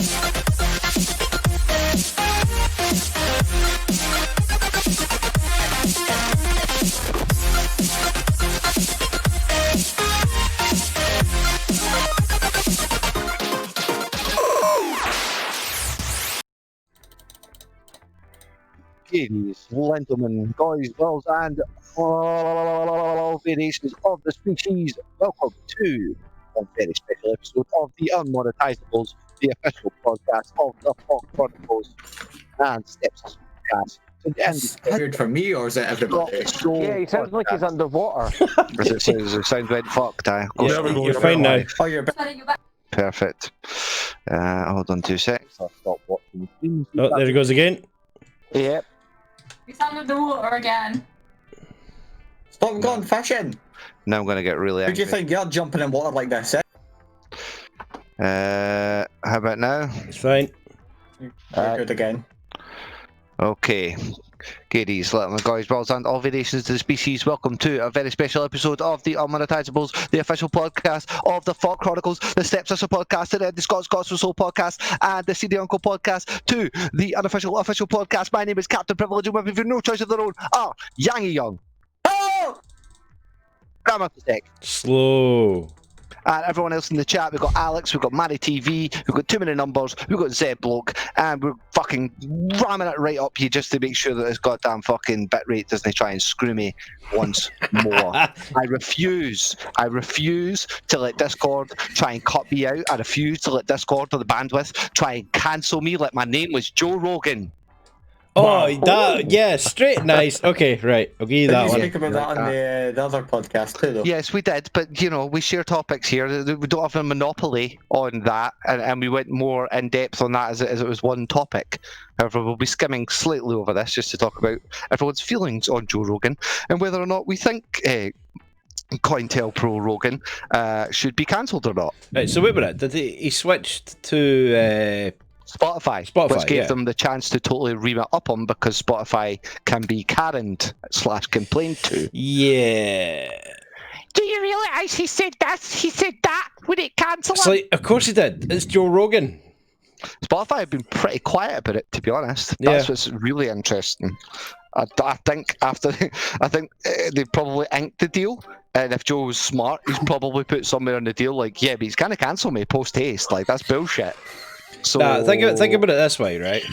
Ladies, gentlemen, guys, girls, and all variations of the species, welcome to a very special episode of the Unmonetisables, the official podcast of the FAWK Chronicles and Steps podcast. Is it weird for me, or is it everybody? Yeah, he sounds like he's underwater. It sounds like fucked, Yeah, you're fine now. Oh, you're back. Perfect. Hold on 2 seconds. I'll stop watching the screen. Oh, there he goes again. Yep. He's under the water again. Stop going fishing. Now I'm going to get really Who angry. do you think you're jumping in water like this? How about now? It's fine. You're good again. Okay. Kiddies, little guys, girls, and all variations of the species, welcome to a very special episode of the Unmonetisables, the official podcast of the FAWK Chronicles, the Steps Sister podcast, the Scots Soul podcast, and the CD Uncle podcast, to the unofficial official podcast. My name is Cpt Privilege, and with no choice of their own are Yangy Young. Oh! Grandma Tech. Slow. And everyone else in the chat, we've got Alex, we've got Matty TV, we've got too many numbers, we've got Zed Bloke, and we're fucking ramming it right up you just to make sure that this goddamn fucking bitrate doesn't try and screw me once more. I refuse to let Discord try and cut me out. I refuse to let Discord or the bandwidth try and cancel me like my name was Joe Rogan. Oh, that, yeah, straight, nice. Okay, right, I'll give you that Did you one. speak about that on the other podcast too, though? Yes, we did, but you know, we share topics here. We don't have a monopoly on that, and we went more in depth on that as it was one topic. However, we'll be skimming slightly over this just to talk about everyone's feelings on Joe Rogan and whether or not we think COINTELPRO Rogan should be cancelled or not. Right, so wait a minute, did he switched to Spotify, which gave them the chance to totally ream it up on because Spotify can be Karen'd/complained to. Yeah. Do you realise he said this? He said that? Would it cancel It's him? like, of course he did. It's Joe Rogan. Spotify have been pretty quiet about it, to be honest. That's what's really interesting. I think they probably inked the deal, and if Joe was smart, he's probably put somewhere on the deal like, yeah, but he's gonna cancel me post haste. Like that's bullshit. So Nah, think about it this way, right?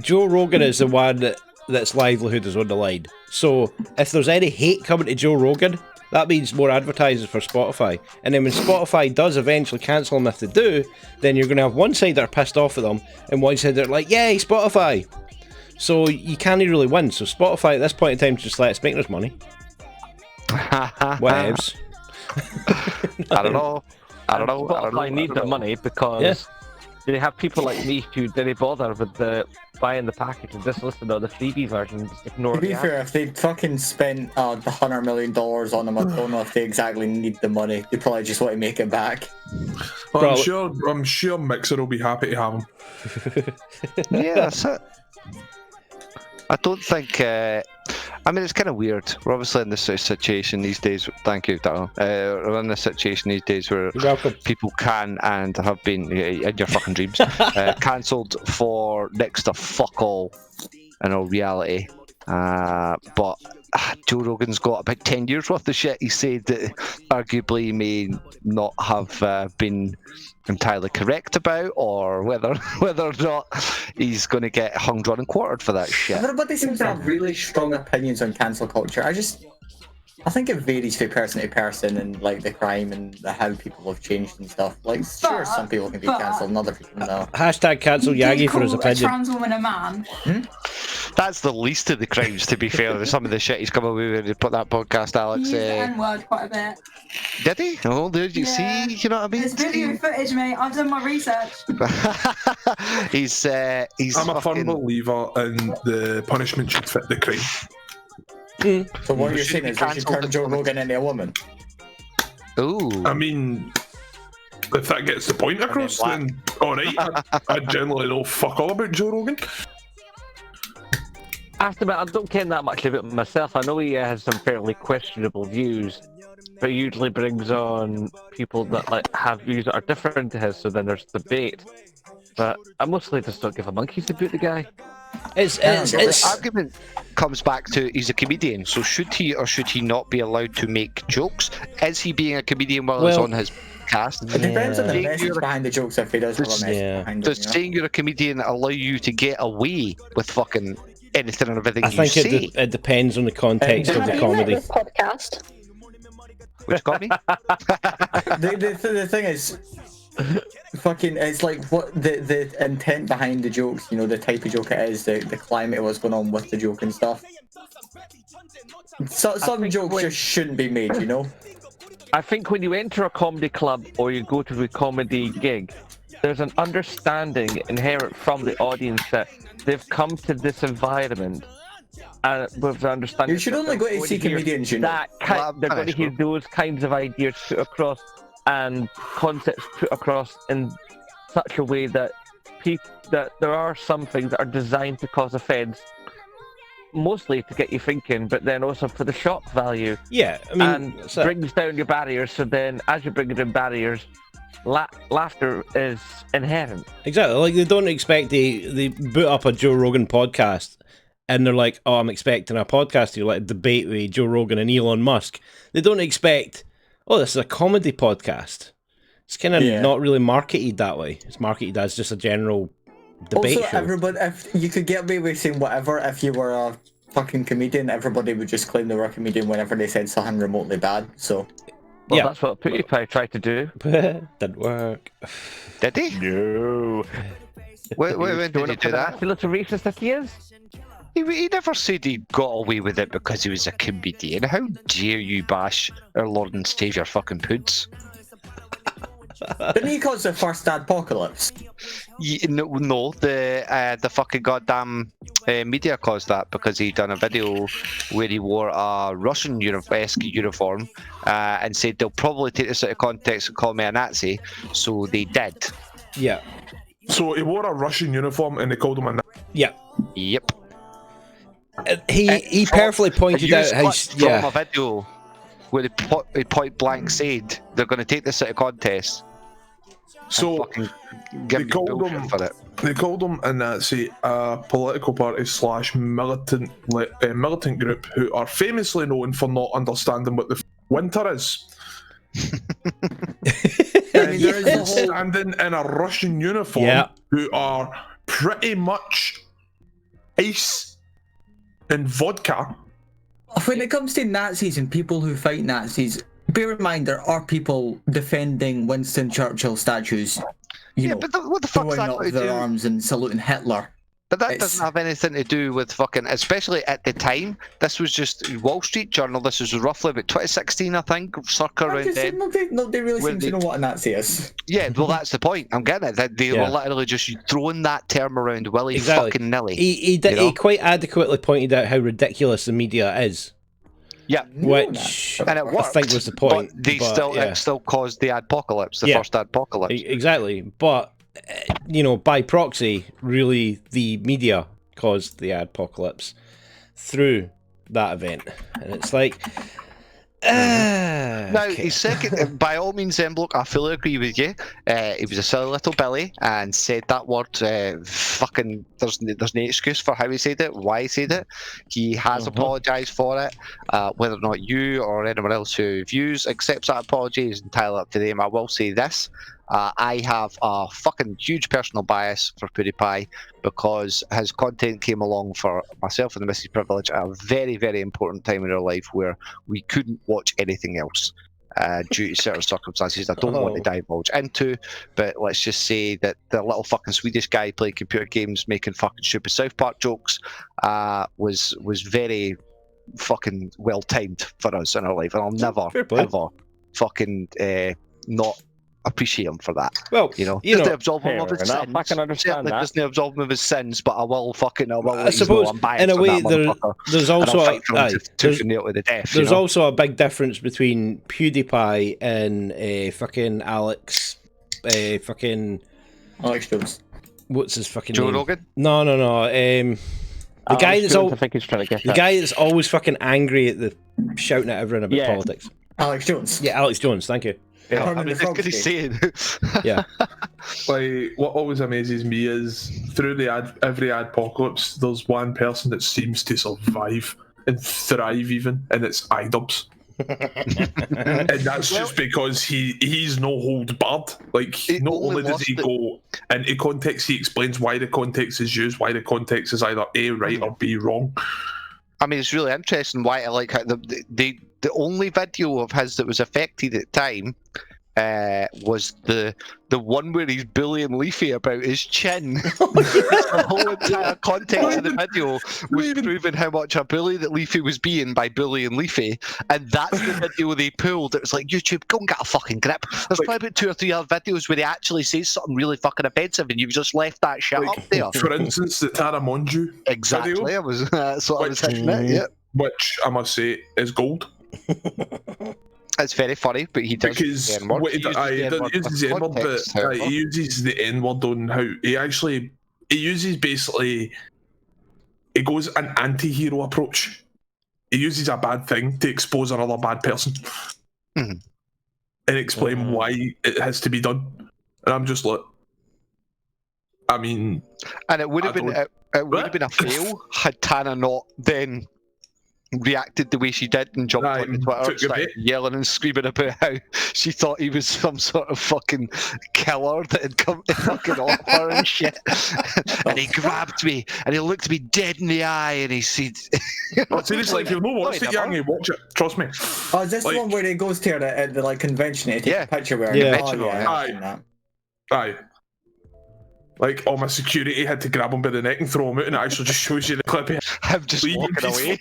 Joe Rogan is the one that's livelihood is on the line. So if there's any hate coming to Joe Rogan, that means more advertisers for Spotify. And then when Spotify does eventually cancel them, if they do, then you're going to have one side that are pissed off at them, and one side that are like, yay, Spotify! So you can't really win. So Spotify at this point in time just let us make us money. Whatevs. I don't know. Spotify need the money because they have people like me who didn't bother with buying the package and just listen to the freebie version and just ignore To be the fair, if they'd fucking spent the $100 million on them, I don't know if they exactly need the money. They probably just want to make it back. Well, I'm sure Mixer will be happy to have him. Yeah, that's it. I don't think. I mean, it's kind of weird. We're obviously in this sort of situation these days. Thank you, Darryl. We're in this situation these days where people can and have been in your fucking dreams cancelled for next to fuck all in all reality. But Joe Rogan's got about 10 years worth of shit he said that arguably may not have been entirely correct about, or whether or not he's going to get hung, drawn and quartered for that shit. Everybody seems to have really strong opinions on cancel culture. I think it varies from person to person and like the crime and how people have changed and stuff. Like, sure, some people can be cancelled and other people no. Hashtag cancel Yangy for his opinion. A trans woman a man. That's the least of the crimes, to be fair. There's some of the shit he's come away with to put that podcast, Alex. He used the N-word quite a bit. Did he? Oh, did you see? You know what I mean? There's video footage, mate. I've done my research. he's I'm a firm believer in the punishment should fit the crime. So what you're saying is we should turn Joe Rogan into a woman? Ooh. I mean, if that gets the point across, then alright. I generally know fuck all about Joe Rogan. I have to admit, I don't care that much about myself. I know he has some fairly questionable views, but he usually brings on people that like have views that are different to his. So then there's debate. But I mostly just don't give a monkey's about the guy. The argument comes back to he's a comedian, so should he or should he not be allowed to make jokes? Is he being a comedian while he's on his cast? It depends on the message behind the jokes if he does have a message behind Does it. saying you're a comedian allow you to get away with fucking anything and everything I you think say? it depends on the context of the comedy. Podcast. Which got me? The thing is, fucking, it's like what the intent behind the jokes, you know, the type of joke it is, the climate of what's going on with the joke and stuff. So, some jokes just shouldn't be made, you know? I think when you enter a comedy club or you go to a comedy gig, there's an understanding inherent from the audience that they've come to this environment and with the understanding. You should only go to see comedians, you know. They're going to hear those kinds of ideas put across and concepts put across in such a way that that there are some things that are designed to cause offence, mostly to get you thinking, but then also for the shock value. Yeah, I mean, and brings down your barriers. So then, as you're bringing down barriers, laughter is inherent. Exactly. Like they don't expect they boot up a Joe Rogan podcast, and they're like, "Oh, I'm expecting a podcast here, like a debate with Joe Rogan and Elon Musk." They don't expect, "Oh, this is a comedy podcast." It's kind of not really marketed that way. It's marketed as just a general debate also, show. everybody, if you could get away with saying whatever, if you were a fucking comedian, everybody would just claim they were a comedian whenever they said something remotely bad. So, well, that's what PewDiePie tried to do. Didn't work. Did he? No. When did he do that? The little racist that he is. He never said he got away with it because he was a comedian. How dare you bash our Lord and Saviour fucking Poods? Didn't he cause the first adpocalypse? No, the fucking goddamn media caused that because he done a video where he wore a Russian esque uniform and said they'll probably take this out of context and call me a Nazi, so they did. Yeah. So he wore a Russian uniform and they called him a Nazi? Yeah. Yep. He perfectly pointed out how... From a video where he point blank said they're going to take this out of context. So they called him a Nazi, a political party / militant group who are famously known for not understanding what the winter is. And standing in a Russian uniform who are pretty much ice and vodka. When it comes to Nazis and people who fight Nazis, bear in mind there are people defending Winston Churchill statues. You know, but what the fuck's that throwing got up to their do? arms and saluting Hitler. But that doesn't have anything to do with fucking, especially at the time. This was just Wall Street Journal. This was roughly about 2016, I think, circa around then. Nobody really seems to know what a Nazi is. Yeah, well, that's the point. I'm getting it. That they were literally just throwing that term around willy fucking nilly. He quite adequately pointed out how ridiculous the media is. Yeah, which and it worked, I think was the point. But it still caused the adpocalypse, the first adpocalypse. Exactly, but you know, by proxy, really, the media caused the adpocalypse through that event, and it's like. Now, his second, by all means, look, I fully agree with you. He was a silly little Billy and said that word. Fucking, there's no excuse for how he said it, why he said it. He has apologised for it. Whether or not you or anyone else who views accepts that apology is entirely up to them. I will say this. I have a fucking huge personal bias for PewDiePie because his content came along for myself and the Cpt Privilege at a very, very important time in our life where we couldn't watch anything else due to certain circumstances I don't want to divulge into, but let's just say that the little fucking Swedish guy playing computer games making fucking stupid South Park jokes was very fucking well timed for us in our life, and I'll never, ever fucking not appreciate him for that. Well, you know, absolve him of his sins. I can understand that. Doesn't absolve him of his sins, but I will fucking. I suppose in a way there's also there's also a big difference between PewDiePie and fucking Alex Jones. What's his fucking Joe name? Rogan? No. The guy that's always fucking angry at the shouting at everyone about politics. Alex Jones. Yeah, Alex Jones. Thank you. Yeah, I mean, that's good he's saying. Yeah. Like, what always amazes me is through every adpocalypse, there's one person that seems to survive and thrive even, and it's iDubbbz. And that's just because he's no hold barred. Like, not only does he go into context, he explains why the context is used, why the context is either A, right, or B, wrong. I mean, it's really interesting why I like how the only video of his that was affected at the time was the one where he's bullying Leafy about his chin. The whole entire context of the video was proving how much a bully that Leafy was being by bullying Leafy, and that's the video they pulled. It was like, YouTube, go and get a fucking grip. There's probably about 2 or 3 other videos where he actually says something really fucking offensive, and you've just left that shit up there. For instance, the Tara Monju exactly. video, I was that's what I was hitting it. Yeah, which I must say is gold. It's very funny, but he does because the N-word. he uses the N-word, but he uses the N-word on how he uses basically, he goes an anti-hero approach. He uses a bad thing to expose another bad person and explain why it has to be done. And I'm just like, I mean, and it would have been a fail had Tana not then reacted the way she did and jumped on Twitter, started yelling and screaming about how she thought he was some sort of fucking killer that had come to fucking off her and shit. And he grabbed me and he looked me dead in the eye and he said, seriously, if you've not watched it, Yangy, watch it. Trust me. Oh, is this the one where he goes to her at the like convention to take a picture with her? Yeah. Aye. Like, all my security had to grab him by the neck and throw him out, and it actually just shows you the clip of him just walking away.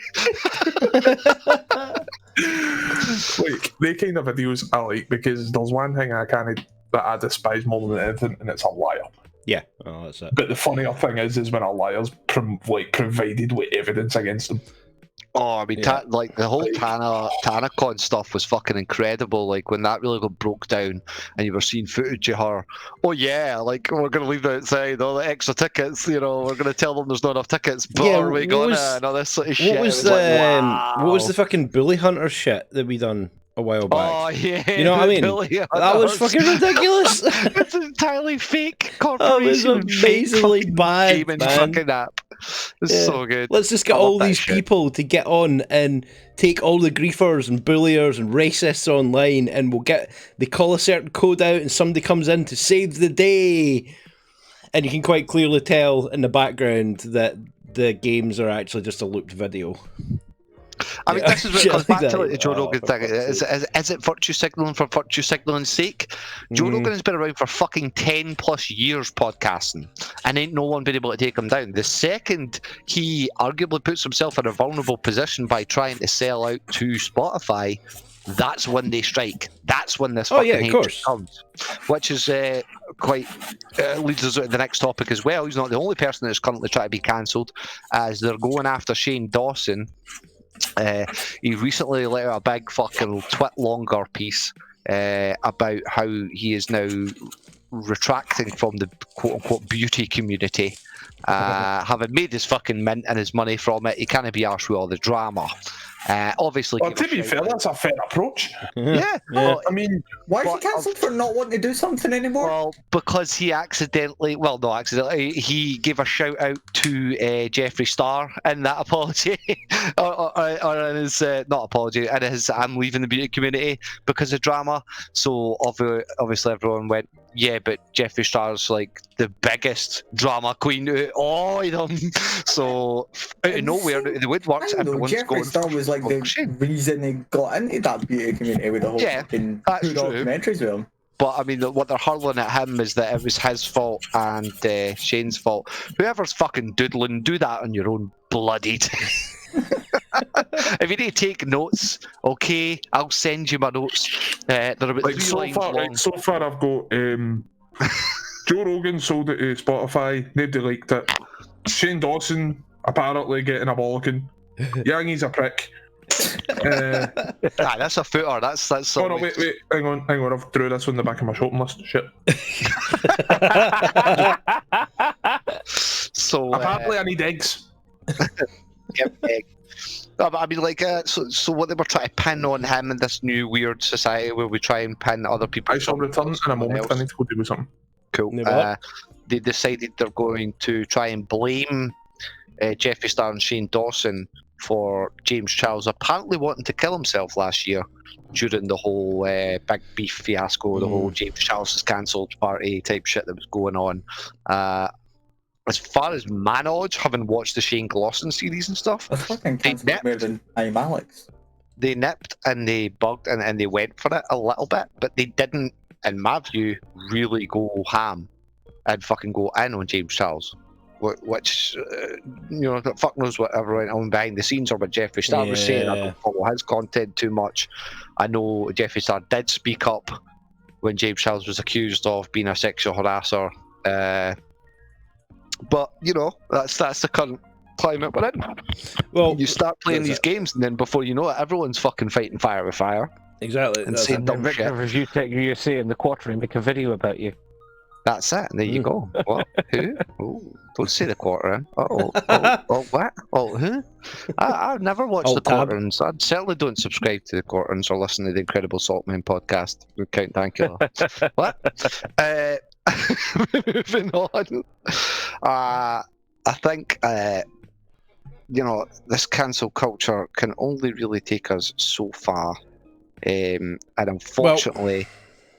Like, they kind of videos I like, because there's one thing that I despise more than anything, and it's a liar. Yeah, that's it. But the funnier thing is when a liar's provided with evidence against them. Oh, I mean, like the whole TanaCon stuff was fucking incredible. Like when that really got broke down, and you were seeing footage of her. Oh yeah, like we're gonna leave it outside all the extra tickets. You know, we're gonna tell them there's not enough tickets, but are we gonna? And all this sort of shit. What was the fucking bully hunter shit that we done a while back? Oh yeah, you know what I mean? That was fucking ridiculous. It's an entirely fake corporation. That was amazingly bad, man. Fucking app. It's so good. Let's just get all these people to get on and take all the griefers and bulliers and racists online, and they call a certain code out and somebody comes in to save the day. And you can quite clearly tell in the background that the games are actually just a looped video. I mean, this is where it comes back to like the Joe Rogan thing. Is it virtue signaling for virtue signaling's sake? Joe Rogan has been around for fucking 10 plus years podcasting, and ain't no one been able to take him down. The second he arguably puts himself in a vulnerable position by trying to sell out to Spotify, that's when they strike. That's when this fucking hate comes. Which is quite leads us to the next topic as well. He's not the only person that's currently trying to be cancelled, as they're going after Shane Dawson. He recently let out a big fucking twit longer piece about how he is now retracting from the quote-unquote beauty community. Having made his fucking mint and his money from it, he can't be arsed with all the drama. Obviously, well, to be fair, that's a fair approach. Yeah. Well, I mean, why is he cancelled for not wanting to do something anymore? Well, because he he gave a shout out to Jeffree Star in that apology, or in his not apology, in his I'm leaving the beauty community because of drama. So obviously everyone went, yeah, but Jeffree Star's like the biggest drama queen out of them. So out of nowhere, out of the woodworks, everyone's going. Jeffree Star was like the reason he got into that beauty community with the whole fucking documentaries with him. But I mean, what they're hurling at him is that it was his fault and Shane's fault. Whoever's fucking doodling, do that on your own bloody time. If you need to take notes, okay, I'll send you my notes. They're about like 3 lines long. So far, I've got Joe Rogan sold it to Spotify. Nobody liked it. Shane Dawson apparently getting a bollocking. Yangy's a prick. That's a footer. That's. Oh no! Wait! Hang on! I've drew this on the back of my shopping list. Shit. So apparently, I need eggs. Yep, egg. No, but I mean, like, so what they were trying to pin on him in this new weird society where we try and pin other people. I shall return in a moment. else. I need to go do something. Cool. They decided they're going to try and blame Jeffree Star and Shane Dawson for James Charles apparently wanting to kill himself last year during the whole big beef fiasco, the whole James Charles is cancelled party type shit that was going on. As far as my knowledge, having watched the Shane Glosson series and stuff, That's fucking cancelled more than I'm Alex. They nipped and they bugged and they went for it a little bit, but they didn't, in my view, really go ham and fucking go in on James Charles. Which, fuck knows whatever went on behind the scenes or what Jeffree Star was saying. I don't follow his content too much. I know Jeffree Star did speak up when James Charles was accused of being a sexual harasser. But, that's the current climate we're in. Well, you start playing these games and then before you know it, everyone's fucking fighting fire with fire. Exactly. And saying dumb shit. Review you say in the quarter and make a video about you. That's it. There you go. What? Who? Oh, don't say the quarter in. Oh, what? Oh, who? I've never watched the quarter-ins. I certainly don't subscribe to the quarter-ins or listen to the Incredible Saltman podcast with Count Dankula. What? Moving on. I think, this cancel culture can only really take us so far. And unfortunately,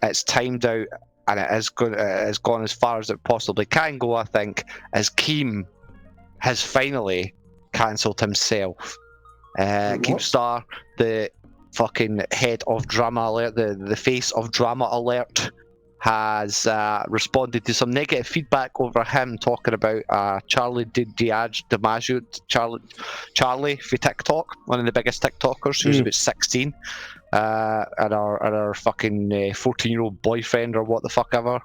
it's timed out. And it has gone as far as it possibly can go, I think, as Keem has finally cancelled himself. Keemstar, the fucking head of DramaAlert, the face of DramaAlert, has responded to some negative feedback over him talking about Charlie Charlie for TikTok, one of the biggest TikTokers, who's about 16. And our fucking 14-year-old boyfriend or what the fuck ever.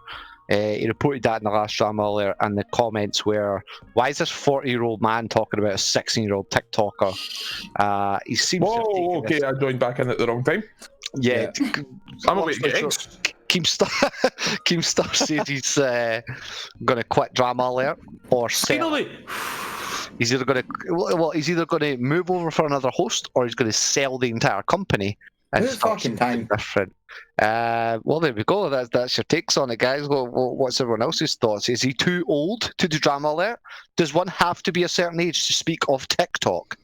He reported that in the last DramaAlert, and the comments were, "Why is this 40-year-old man talking about a 16-year-old TikToker?" He seems. Whoa, okay, I joined back in at the wrong time. Yeah, I'm away to eggs. Keemstar said he's going to quit DramaAlert or sell. He's either going to move over for another host or he's going to sell the entire company. Who's fucking time? Different. Well, there we go. That's your takes on it, guys. What's everyone else's thoughts? Is he too old to do DramaAlert? Does one have to be a certain age to speak of TikTok?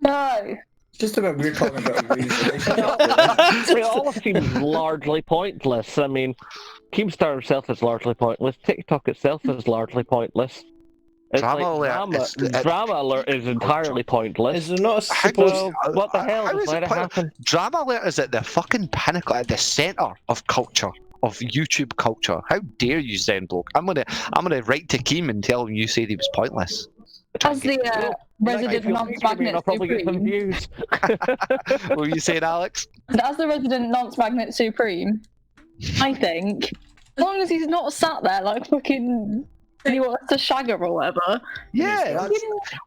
No. Just about we're talking about It all seems largely pointless. I mean, Keemstar himself is largely pointless. TikTok itself is largely pointless. DramaAlert is entirely pointless. Is there not what the hell? Just let it happen. DramaAlert is at the fucking pinnacle, at the centre of culture, of YouTube culture. How dare you, Zen bloke? I'm gonna write to Keem and tell him you said he was pointless. As the resident nonce magnet supreme. What were you saying, Alex? As the resident nonce magnet supreme, I think, as long as he's not sat there like fucking, and he wants to shag her or whatever. Yeah,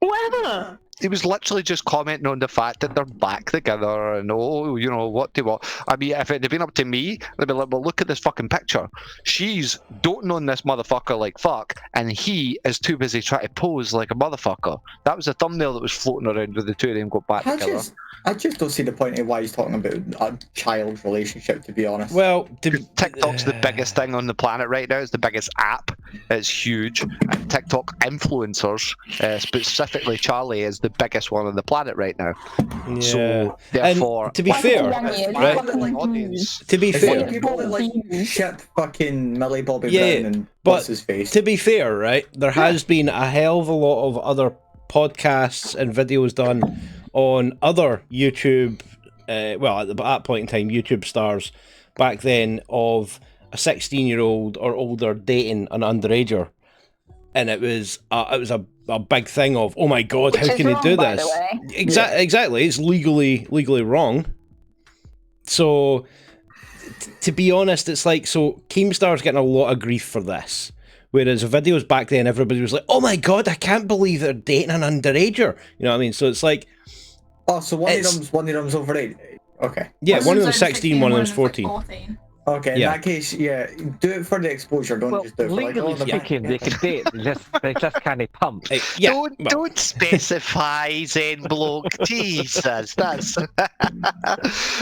whatever. He was literally just commenting on the fact that they're back together and what they want. I mean, if it had been up to me, they'd be like, well, look at this fucking picture. She's doting on this motherfucker like fuck, and he is too busy trying to pose like a motherfucker. That was a thumbnail that was floating around with the two of them got back together. I just don't see the point in why he's talking about a child relationship, to be honest. Well, TikTok's the biggest thing on the planet right now. It's the biggest app. It's huge. And TikTok influencers, specifically Charlie, is the biggest one on the planet right now. Yeah. So therefore, and to be fair, to be fair, people that like ship fucking Millie Bobby Brown and what's his face. To be fair, right, there has been a hell of a lot of other podcasts and videos done on other YouTube, at that point in time, YouTube stars back then, of a 16-year-old or older dating an underager, and it was a big thing of, oh my god, how can they do this? Exactly, it's legally wrong. So, to be honest, it's like, so Keemstar's getting a lot of grief for this. Whereas the videos back then, everybody was like, oh my god, I can't believe they're dating an underager. You know what I mean? So it's like... Oh, so one of them's over 8. Okay. Yeah, one of them's 16, one of them's 14. Okay, in that case, yeah, do it for the exposure. Don't just do it for legally speaking, they can date. They just can't pump. Don't specify, Zen bloke. Jesus, that's.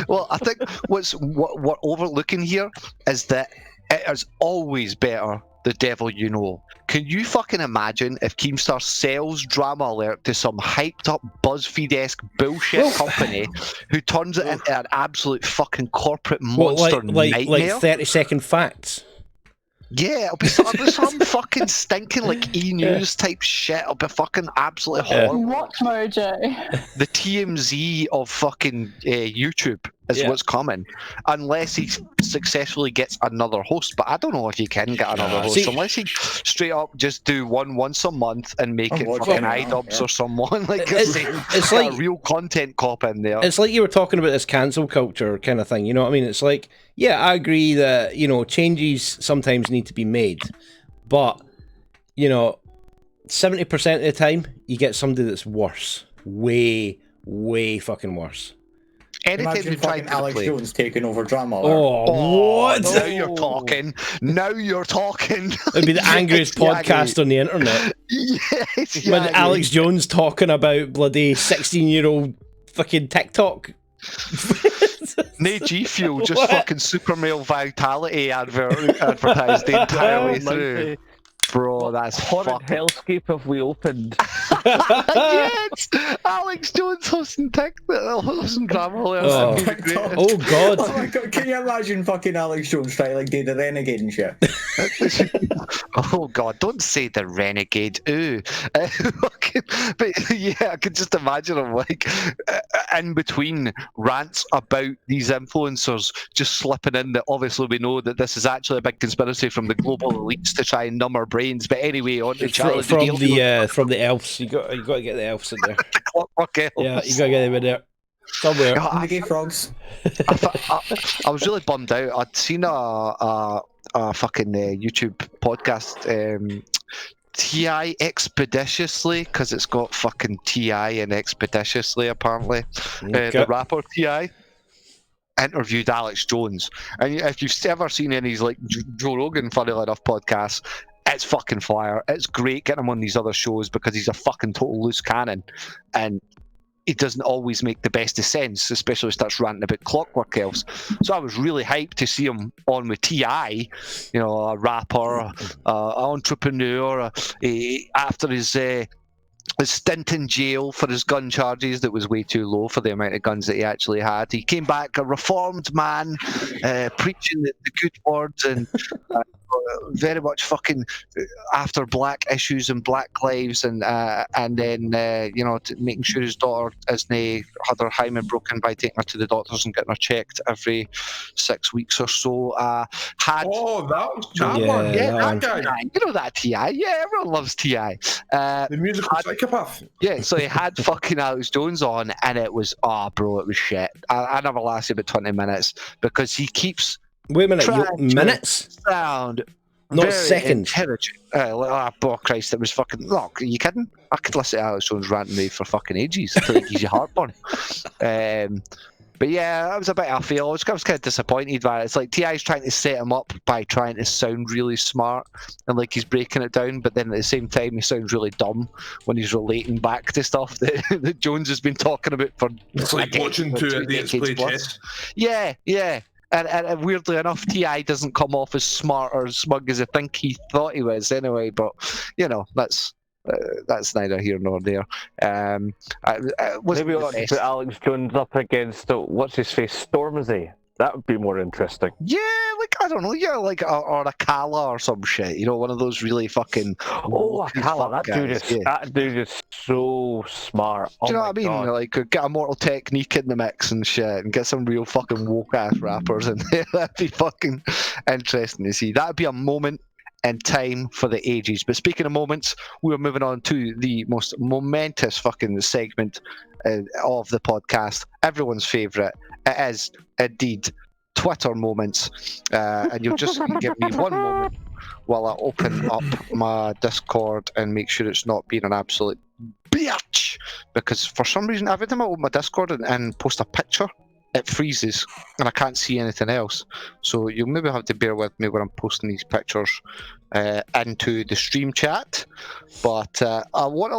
Well, I think what we're overlooking here is that it is always better the devil you know. Can you fucking imagine if Keemstar sells DramaAlert to some hyped up BuzzFeed-esque bullshit company who turns it into an absolute fucking corporate monster nightmare? Like 30-second facts. Yeah, it'll be some fucking stinking like E-News type shit. It'll be fucking absolutely horrible. Watch Mojo. The TMZ of fucking YouTube is what's coming, unless he successfully gets another host. But I don't know if he can get another host unless he straight up just do one once a month and make it fucking iDubbbz or someone like it's like a real content cop in there. It's like you were talking about this cancel culture kind of thing. You know what I mean? It's like, yeah, I agree that changes sometimes need to be made, but 70% of the time you get somebody that's worse, way fucking worse. Imagine fucking Alex Jones taking over DramaAlert. Oh, what? Now you're talking. Now you're talking. It'd be the angriest podcast on the internet. Yes, with Alex Jones talking about bloody 16-year-old fucking TikTok. No G Fuel, just fucking super male vitality advertised the entire way through. Bro, that's horrid hellscape have we opened. Yes! Alex Jones hosting DramaAlert. Oh god. Oh my god, can you imagine fucking Alex Jones trying to do the renegade and shit? Oh god, don't say the renegade. Ooh. But yeah, I could just imagine him in between rants about these influencers just slipping in that obviously we know that this is actually a big conspiracy from the global elites to try and numb our brains. But anyway, on to challenge from the elves. You got to get the elves in there. The clockwork elves. Yeah, you got to get them in there somewhere. The gay frogs. I was really bummed out. I'd seen a fucking YouTube podcast. TI Expeditiously, because it's got fucking TI and Expeditiously apparently. Okay. The rapper TI interviewed Alex Jones, and if you've ever seen any like Joe Rogan, funnily enough, podcasts, it's fucking fire. It's great getting him on these other shows because he's a fucking total loose cannon, and he doesn't always make the best of sense, especially when he starts ranting about clockwork elves. So I was really hyped to see him on with TI, a rapper, an entrepreneur, after his stint in jail for his gun charges that was way too low for the amount of guns that he actually had. He came back a reformed man, preaching the good words and very much fucking after black issues and black lives, and then making sure his daughter isn't had her hymen broken by taking her to the doctors and getting her checked every 6 weeks or so. That one. Yeah, that guy. You know that TI. Yeah, everyone loves TI. The musical psychopath. Yeah, so he had fucking Alex Jones on, and it was it was shit. I never lasted about 20 minutes because he keeps. Wait a minute, minutes? Sound not seconds. Oh Christ, it was fucking. Look, are you kidding? I could listen to Alex Jones ranting me for fucking ages until it gives you heartburn. But yeah, that was a bit of a fail. I was kind of disappointed by it. It's like TI's trying to set him up by trying to sound really smart and like he's breaking it down, but then at the same time he sounds really dumb when he's relating back to stuff that Jones has been talking about for. It's like watching two idiots play chess. Yeah. And weirdly enough, TI doesn't come off as smart or as smug as I think he thought he was anyway. But that's neither here nor there. Maybe we ought to put Alex Jones up against what's his face, Stormzy. That would be more interesting. Yeah, I don't know. Yeah, or a Kala or some shit. One of those really fucking. Oh, a Kala. That dude is so smart. Do you know what I mean? God. Get a Mortal Technique in the mix and shit, and get some real fucking woke ass rappers in there. That'd be fucking interesting to see. That'd be a moment in time for the ages. But speaking of moments, we're moving on to the most momentous fucking segment of the podcast. Everyone's favourite. It is indeed Twitter moments. And you'll just give me one moment while I open up my Discord and make sure it's not being an absolute bitch. Because for some reason, every time I open my Discord and post a picture it freezes and I can't see anything else. So you'll maybe have to bear with me when I'm posting these pictures into the stream chat. But I want to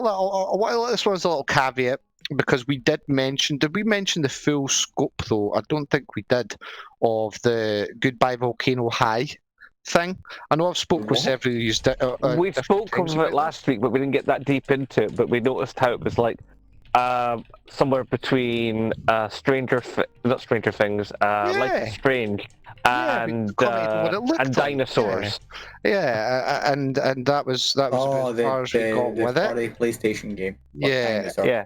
let this one as a little caveat, because we did we mention the full scope though? I don't think we did, of the Goodbye Volcano High thing. I know I've spoke with several of you. We spoke of it last week, but we didn't get that deep into it. But we noticed how it was like somewhere between not Stranger Things, Life is Strange, and dinosaurs. Yeah, and that was as far as we got with it. PlayStation game. Yeah.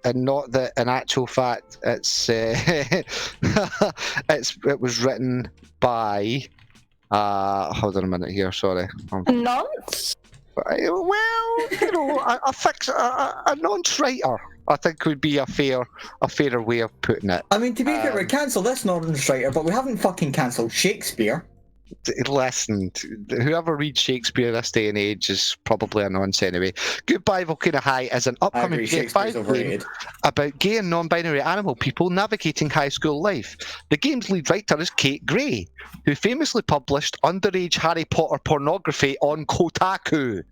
And not that, in actual fact, it was written by. Hold on a minute here. Sorry. Nonce. Well, you know, a nonce writer, I think, would be a fairer way of putting it. I mean, to be fair, we cancelled this nonce writer, but we haven't fucking cancelled Shakespeare. Listen, whoever reads Shakespeare this day and age is probably a nonce anyway. Goodbye Volcano High is an upcoming PS5 game about gay and non-binary animal people navigating high school life. The game's lead writer is Kate Gray, who famously published underage Harry Potter pornography on Kotaku.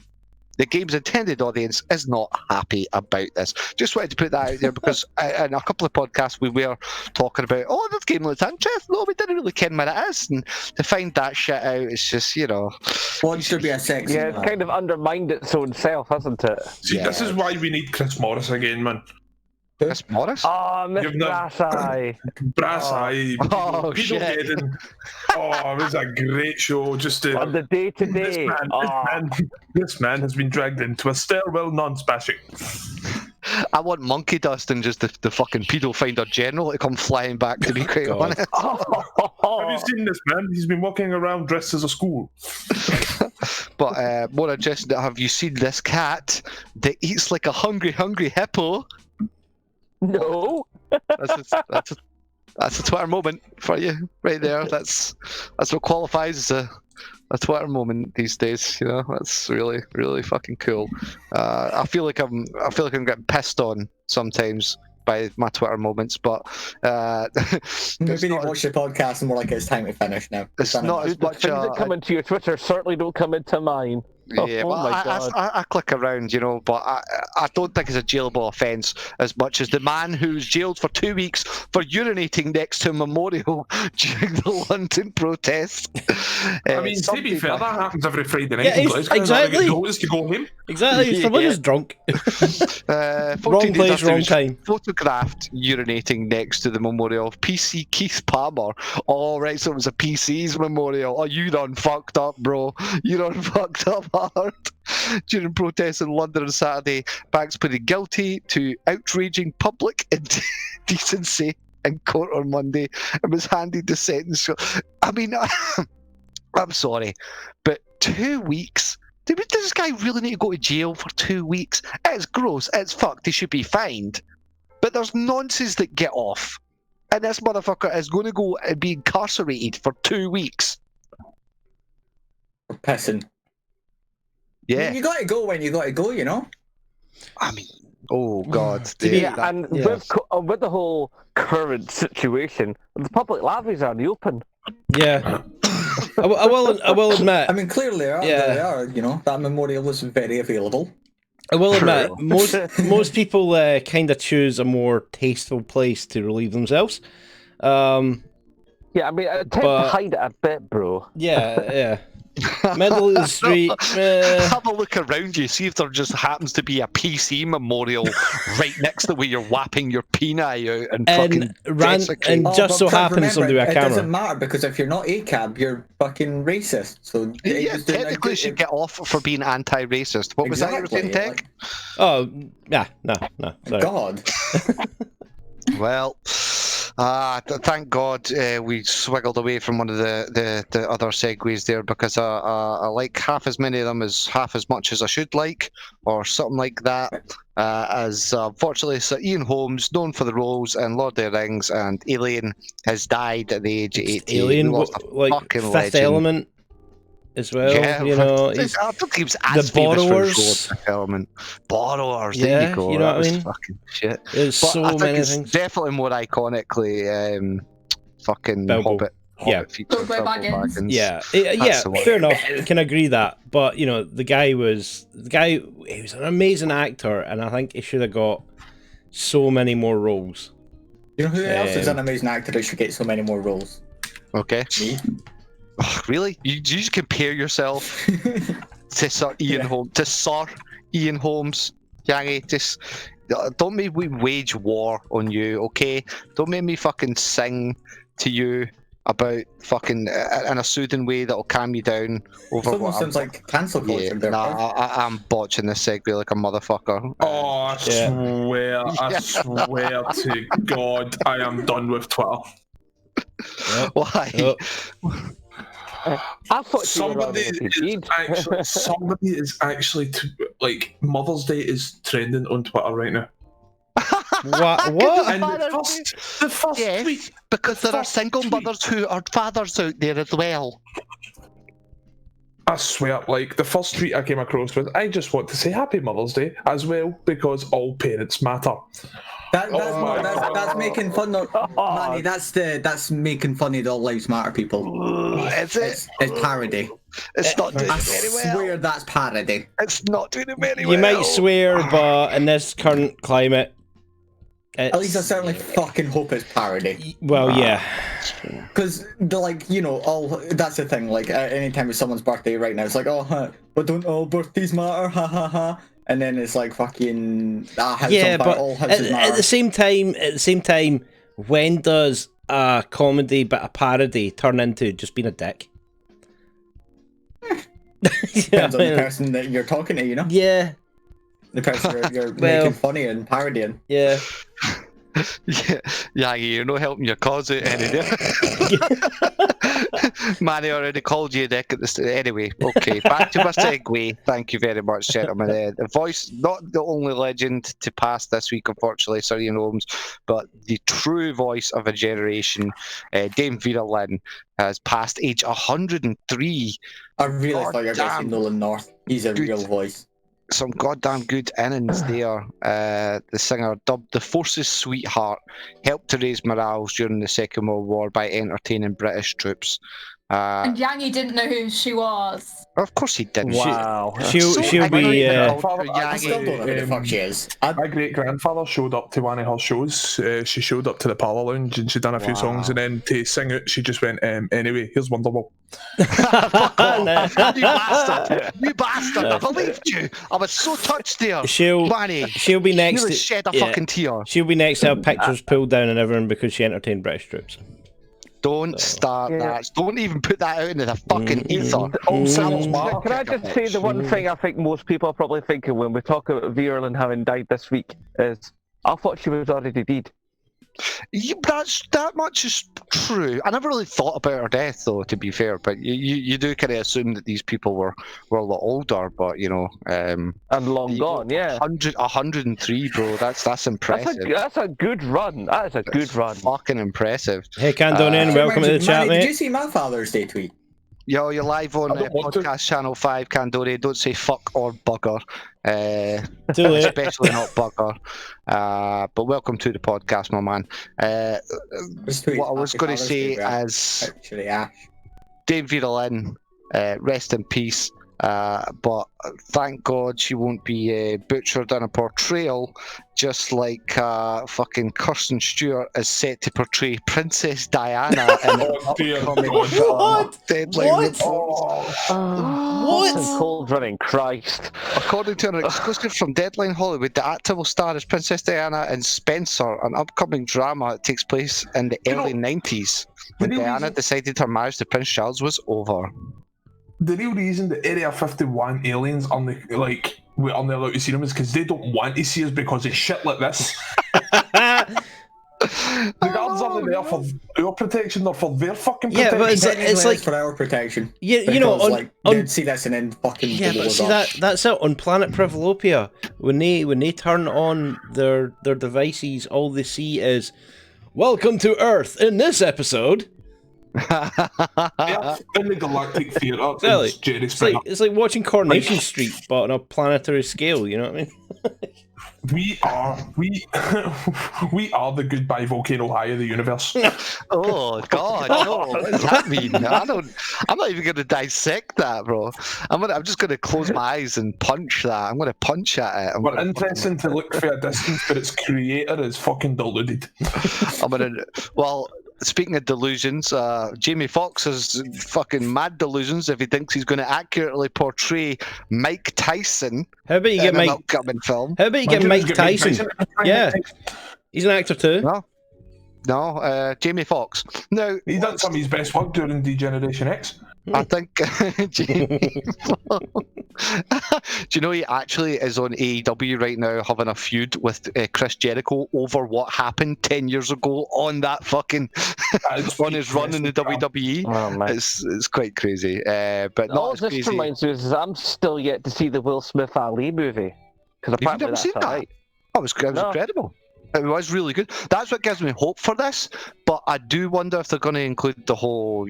The game's intended audience is not happy about this. Just wanted to put that out there because in a couple of podcasts we were talking about, oh, this game looks interesting. No, we didn't really care what it is. And to find that shit out, it's just, you know. What should be a sexy Yeah, it's kind of undermined its own self, hasn't it? See, this is why we need Chris Morris again, man. Chris Morris? Oh, Miss Brass Eye. Brass Eye. Oh, shit. Oh, it was a great show. Just on the day-to-day. This man has been dragged into a stairwell non-spashing. I want Monkey Dust and just the fucking pedo finder general to come flying back, to be quite honest. Have you seen this man? He's been walking around dressed as a school. But more just, have you seen this cat that eats like a hungry hippo? No. That's a Twitter moment for you right there. That's what qualifies as a Twitter moment these days. You know, that's really fucking cool. I feel like I'm getting pissed on sometimes by my Twitter moments, but maybe they watch the podcast and more like it's time to finish now. It's not as much. Things that come into your Twitter certainly don't come into mine. Yeah, oh my God. I click around, you know, but I don't think it's a jailable offence as much as the man who's jailed for 2 weeks for urinating next to a memorial during the London protest. I mean, to be fair, that happens every Friday night. Yeah, exactly. To go home. Exactly. Someone is drunk. Wrong place, wrong time. Photographed urinating next to the memorial of PC Keith Palmer. Oh, right, so it was a PC's memorial. Oh, you done fucked up, bro. You done fucked up hard. During protests in London on Saturday, Banks pleaded guilty to outraging public indecency in court on Monday and was handed the sentence. I mean, I'm sorry, but 2 weeks? Does this guy really need to go to jail for 2 weeks? It's gross, it's fucked, he should be fined. But there's nonsense that get off. And this motherfucker is going to go and be incarcerated for 2 weeks. For pissing. Yeah. I mean, you gotta go when you gotta go, you know? I mean, oh God. With the whole current situation, the public libraries are in the open. Yeah. I will admit. I mean, clearly they are, you know, that memorial is very available. I will admit, most people kind of choose a more tasteful place to relieve themselves. Yeah, I mean, I tend to hide it a bit, bro. Yeah. Middle of the street. Have a look around you, see if there just happens to be a PC memorial right next to where you're whapping your penis out and fucking just so happens somebody with a camera. It doesn't matter because if you're not ACAB, you're fucking racist. So yeah, technically you should get off for being anti-racist. What was that you were saying, Tech? Oh, no. Sorry. God. Well, thank God we swiggled away from one of the other segues there, because I like half as many of them as half as much as I should like, or something like that. As unfortunately, so Ian Holmes, known for the roles in Lord of the Rings and Alien, has died at the age of 80. Alien, like Fifth legend. Element. as well. Yeah, you know, I don't think he was the as famous for borrowers. his role in the element. Borrowers, Yeah, there you go. you know that what I was mean? fucking shit. There's But so I think many it's things. definitely more iconically fucking Bilbo. Hobbit feature. Bilbo Baggins. Yeah, That's the one. fair enough. Can agree that, but you know, the guy was an amazing actor, and I think he should have got so many more roles. You know who else is an amazing actor that should get so many more roles? Okay. Me. Oh, really? You just compare yourself to Sir Ian Holmes, Yangy. Just don't make me wage war on you, okay? Don't make me fucking sing to you about fucking in a soothing way that'll calm you down over Someone sounds like cancel culture. I'm botching this segue like a motherfucker. Oh, I swear to God, I am done with Twitter. Why? I thought Somebody is actually like Mother's Day is trending on Twitter right now. What? And the first Yes, tweet, because there are single mothers who are fathers out there as well. I swear, like the first tweet I came across was, I just want to say Happy Mother's Day as well because all parents matter. That's making fun of Manny. That's making fun of the All Lives Matter people. Is it? It's parody. It's not doing I it very well. swear that's parody. It's not doing it very well. You might swear, but in this current climate, At least I certainly fucking hope it's parody. Well, yeah. Because, that's the thing, like, anytime it's someone's birthday right now, it's like, but don't all birthdays matter, ha ha ha. And then it's like fucking, all houses matter. At the same time, when does a comedy but a parody turn into just being a dick? Depends on the person that you're talking to, you know? Yeah. The person you're making funny and parodying. Yeah. Yeah, you're not helping your cause out any day. Manny already called you a dick at the anyway. Okay, back to my segue. Thank you very much, gentlemen. The voice, not the only legend to pass this week, unfortunately, Sir Ian Holmes, but the true voice of a generation, Dame Vera Lynn, has passed age 103. I really thought you were going to say Nolan North. He's a real voice. Some goddamn good innings there. The singer, dubbed the Force's sweetheart, helped to raise morale during the Second World War by entertaining British troops. And Yangy didn't know who she was. Of course he didn't. Wow. She'll be. I still don't know who the fuck she is. My great grandfather showed up to one of her shows. She showed up to the Parlour Lounge and she done a few songs, and then to sing it, she just went, anyway, here's Wonderwall. You bastard! You bastard! I believed you. I was so touched there. Manny, she'll be next. You shed a fucking tear. She'll be next to have pictures pulled down and everything because she entertained British troops. Don't start that. Don't even put that out into the fucking ether. Can I just say the one thing I think most people are probably thinking when we talk about Vera Lynn having died this week is, I thought she was already dead. Yeah, that much is true. I never really thought about her death, though, to be fair. But you do kind of assume that these people were a lot older, but and long gone. Yeah, 103, bro. That's impressive. That's a good run. That is a good run. Fucking impressive. Hey, Candonian, welcome to the chat, mate. Did you see my Father's Day tweet? Yo, you're live on podcast channel 5, Candore. Don't say fuck or bugger. Especially not bugger. But welcome to the podcast, my man. What I was going to say is, Dame Vera Lynn, rest in peace. But thank God she won't be butchered in a portrayal, just like fucking Kirsten Stewart is set to portray Princess Diana in What? Deadline. What? Cold running Christ. According to an exclusive from Deadline Hollywood, the actor will star as Princess Diana in Spencer, an upcoming drama that takes place in the early 90s, when Diana decided her marriage to Prince Charles was over. The real reason the Area 51 aliens are we're only allowed to see them is because they don't want to see us because of shit like this. The guards are there for our protection, they're for their fucking protection. Yeah, but it's like for our protection. Yeah, because, they'd see this and then fucking. Yeah, but see that's it on Planet Privilopia. When they turn on their devices, all they see is "Welcome to Earth." In this episode, Yeah, in the Galactic Theatre, Exactly. it's Jerry It's Springer. like watching Coronation Street, but on a planetary scale. You know what I mean? We are the Goodbye Volcano High of the universe. Oh God, no! What does that mean? I'm not even going to dissect that, bro. I'm just going to close my eyes and punch that. I'm going to punch at it. But interesting to look for a distance, but its creator is fucking deluded. Well, speaking of delusions, Jamie Foxx has fucking mad delusions if he thinks he's going to accurately portray Mike Tyson. How about you get in an Mike? upcoming film? How about you get Mike Tyson? Yeah, he's an actor too. No, Jamie Foxx. No, He done some of his best work during Degeneration X. I think Jamie. Do you know he actually is on AEW right now having a feud with Chris Jericho over what happened 10 years ago on that fucking on his run in the WWE? Oh, man. It's quite crazy, but All not as this crazy. reminds me is I'm still yet to see the Will Smith Ali movie because Have you apparently never that's seen that? alright. Oh, it was No. incredible. It was really good. That's what gives me hope for this. But I do wonder if they're going to include the whole,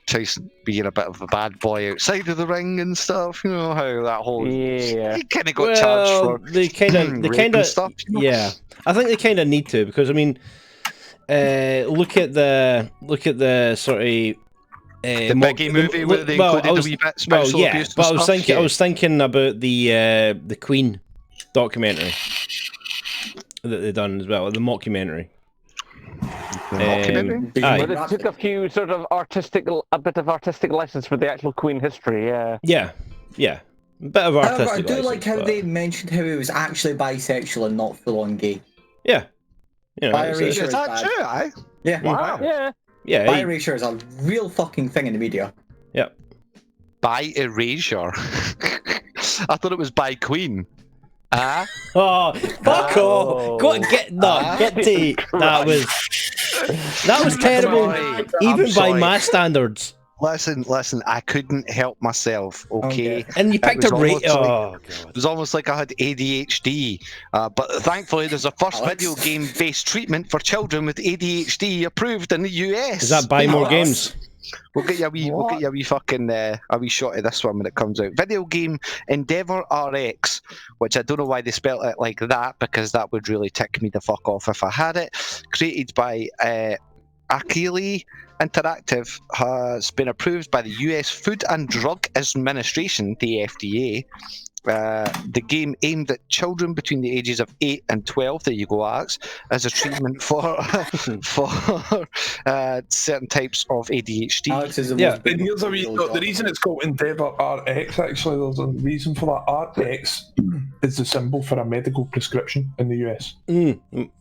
Tyson being a bit of a bad boy outside of the ring and stuff. You know how that whole Yeah. he kind of got charged for they kind of stuff. Yeah, I think they kind of need to, because I mean, look at the sort of The Biggie movie where they included the wee bit special abuse. But and stuff. I was thinking about the Queen documentary that they done as well, the mockumentary. Mockumentary? Aye. But it took a few sort of a bit of artistic license for the actual Queen history, yeah. Yeah, a bit of artistic. However, I do license, like how but- they mentioned how he was actually bisexual and not full-on gay. Yeah, Biracial Is is that bad. true? Aye. Yeah. Wow. Yeah. yeah, Biracial is a real fucking thing in the media. By erasure. I thought it was by Queen. Oh, fuck off! Go get to that was terrible, sorry. even I'm by sorry. my standards. Listen, I couldn't help myself, okay? And you picked It a was rate. almost Oh It god. was almost like I had ADHD, but thankfully there's a first Alex. video game-based treatment for children with ADHD approved in the US. Does that buy more Oh, games? We'll get you a wee fucking a wee shot of this one when it comes out. Video game Endeavour RX, which I don't know why they spelled it like that, because that would really tick me the fuck off if I had it. Created by Akili Interactive, has been approved by the US Food and Drug Administration, the FDA. The game aimed at children between the ages of 8 and 12, there you go, Alex, as a treatment for certain types of ADHD. Alex is the Yeah. most And here's the reason it's called Endeavour RX, actually, there's a reason for that. RX is the symbol for a medical prescription in the US.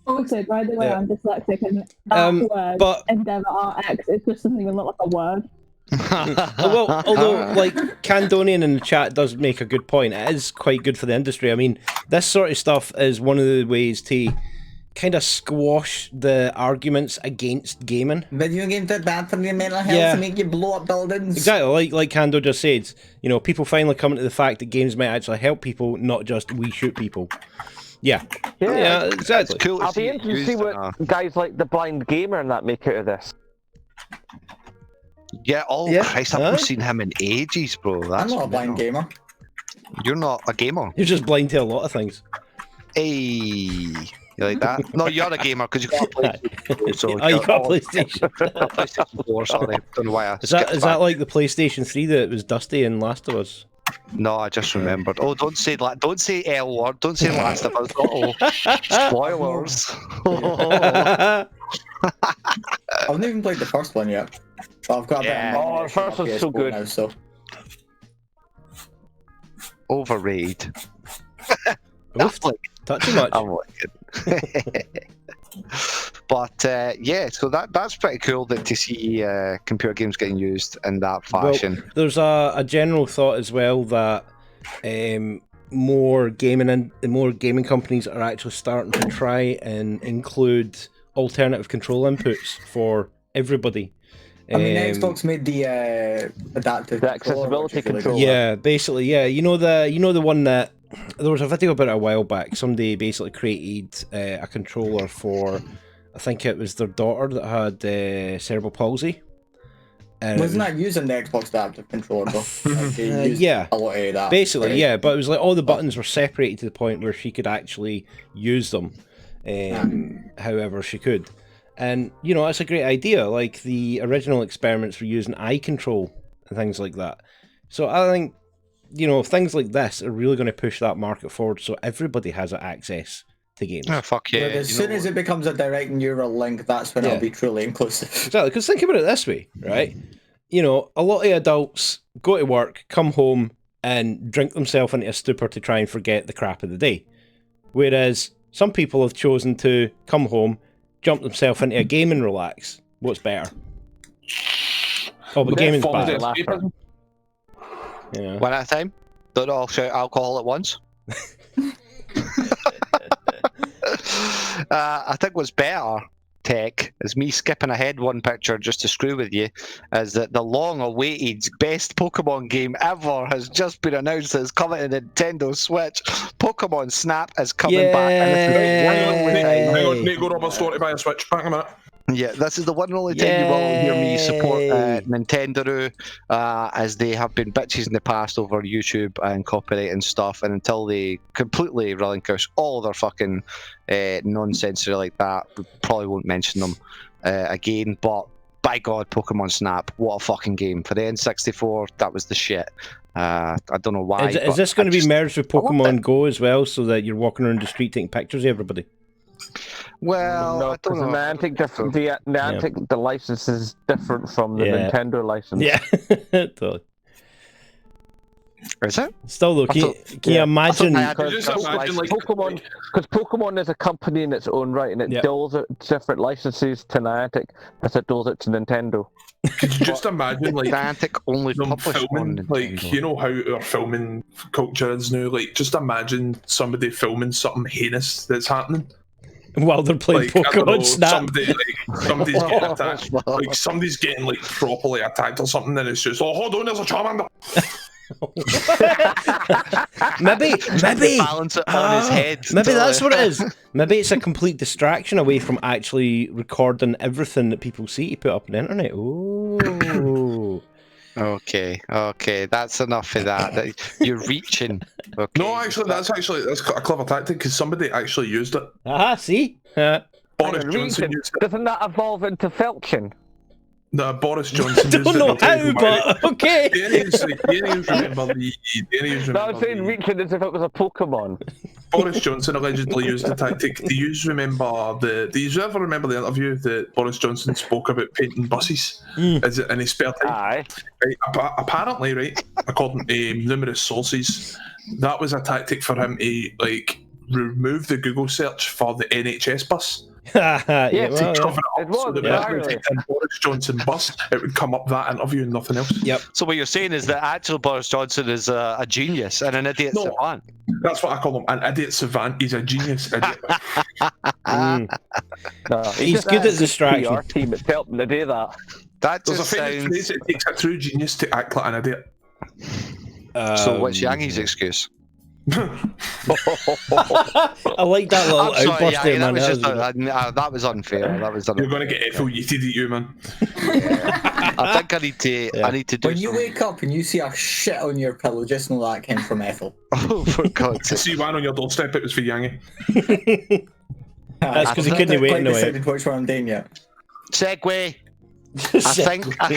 Also, by the way, Yeah. I'm dyslexic, and that word, but- Endeavour RX, is just something that look like a word. Although, like, Candonian in the chat does make a good point. It is quite good for the industry. I mean, this sort of stuff is one of the ways to kind of squash the arguments against gaming. Video games are bad for your mental health Yeah. to make you blow up buildings. Exactly, like Kando just said. You know, people finally coming to the fact that games might actually help people, not just we shoot people. Yeah, exactly. It's cool to I'll be see it interested to see used in what guys like the Blind Gamer and that make out of this. Yeah, Yeah, Christ, I've aye. not seen him in ages, bro. I'm That's not a blind gamer. You're not a gamer. You're just blind to a lot of things. Hey, you like that? No, you're a gamer because you got a PlayStation. So Oh, you got a PlayStation. PlayStation 4, sorry. Don't know why I Is skipped that like the PlayStation 3 that was dusty in Last of Us? No, I just remembered. Oh, don't say that. Don't say L word. Don't say Last of Us. Spoilers. I've not even played the first one yet. But I've got a bit Yeah. of Oh, the first one's so PS4 good. now, so. Overrated. Oof, not too much. I'm like But yeah, so that's pretty cool that to see computer games getting used in that fashion. Well, there's a general thought as well that more gaming companies are actually starting to try and include alternative control inputs for everybody. I mean, Xbox made the adaptive The controller, which accessibility is really controller. good. Yeah, basically, yeah. You know the one that there was a video about it a while back. Somebody basically created a controller for I think it was their daughter that had cerebral palsy. Wasn't that using the Xbox adaptive controller though? Yeah, a lot of that, basically, right? yeah. But it was like all the buttons were separated to the point where she could actually use them, however she could. And you know, that's a great idea. Like the original experiments were using eye control and things like that. So I think, you know, things like this are really going to push that market forward, so everybody has access to games. Oh, fuck yeah. But as soon as it becomes a direct neural link, that's when it'll be truly inclusive. Exactly, because think about it this way, right? You know, a lot of adults go to work, come home, and drink themselves into a stupor to try and forget the crap of the day. Whereas some people have chosen to come home, jump themselves into a game and relax. What's better? Oh, but gaming's bad. Yeah. One at a time. Don't all shout alcohol at once. I think what's better, Tech, is me skipping ahead one picture just to screw with you, is that the long-awaited best Pokemon game ever has just been announced as coming to Nintendo Switch. Pokemon Snap is coming back. Hang on, Nate, go Robert store to buy a Switch. Back a minute. Yeah, this is the one and only time you will hear me support Nintendo, as they have been bitches in the past over YouTube and copyright and stuff, and until they completely relinquish all their fucking nonsense like that, we probably won't mention them again. But by God, Pokemon Snap, what a fucking game. For the N64, that was the shit. I don't know why. Is this going to be merged with Pokemon Go as well, so that you're walking around the street taking pictures of everybody? Well, no, I don't know. The license is different from the Nintendo license. Yeah, totally. Is it? Still though, can you imagine? Because Pokemon is a company in its own right, and it doles out different licenses to Niantic as it doles it to Nintendo. Could you just imagine, like, Niantic only them filming, like, you know how our filming culture is now? Like, just imagine somebody filming something heinous that's happening while they're playing Pokemon Snap. Somebody's getting attacked. Like, somebody's getting, like, properly attacked or something, and it's just, oh, hold on, there's a Charmander. maybe balance it on his head. Maybe that's what it is. Maybe it's a complete distraction away from actually recording everything that people see to put up on the internet. Oh. Okay, that's enough of that. You're reaching. Okay. No, actually, that's a clever tactic because somebody actually used it. See? Boris Johnson used it. Doesn't that evolve into felching? No, Boris Johnson. I don't know how, but okay. I was saying reaching as if it was a Pokemon. Boris Johnson allegedly used the tactic. Do you ever remember the interview that Boris Johnson spoke about painting buses? Is it in his spare time? Aye. Right, apparently, right, according to numerous sources, that was a tactic for him to remove the Google search for the NHS bus. Cover it so that Boris Johnson bus, it would come up that interview and nothing else. Yep. So what you're saying is that actual Boris Johnson is a genius and an idiot savant. That's what I call him, an idiot savant. He's a genius idiot. He's good at distraction. PR team that's helping to do that. There's a famous phrase, it takes a true genius to act like an idiot. So what's Yangy's excuse? I like that little outburst there, man. That was unfair. You're going to get Ethel yeeted at you, man. I think I need to do. When you wake up and you see a shit on your pillow, just know that came from Ethel. Oh, for God's sake! I see one on your doorstep. It was for Yangy. That's because he couldn't wait anyway. Decided which one I'm doing yet. Segue. I think I've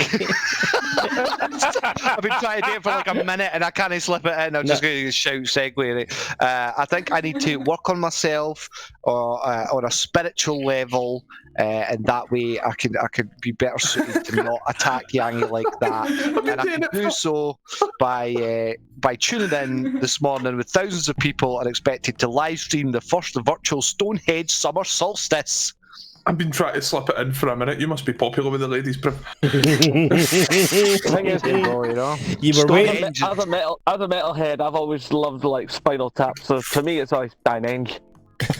been trying to do it for like a minute and I can't slip it in. I'm just going to shout segue. I think I need to work on myself on a spiritual level, and that way I could be better suited to not attack Yangy like that. And I can do so by tuning in this morning with thousands of people and expected to live stream the first virtual Stonehenge summer solstice. I've been trying to slip it in for a minute. You must be popular with the ladies, Priv. The thing is, you were waiting. As a metalhead, I've always loved Spinal Tap, so to me it's always Stonehenge.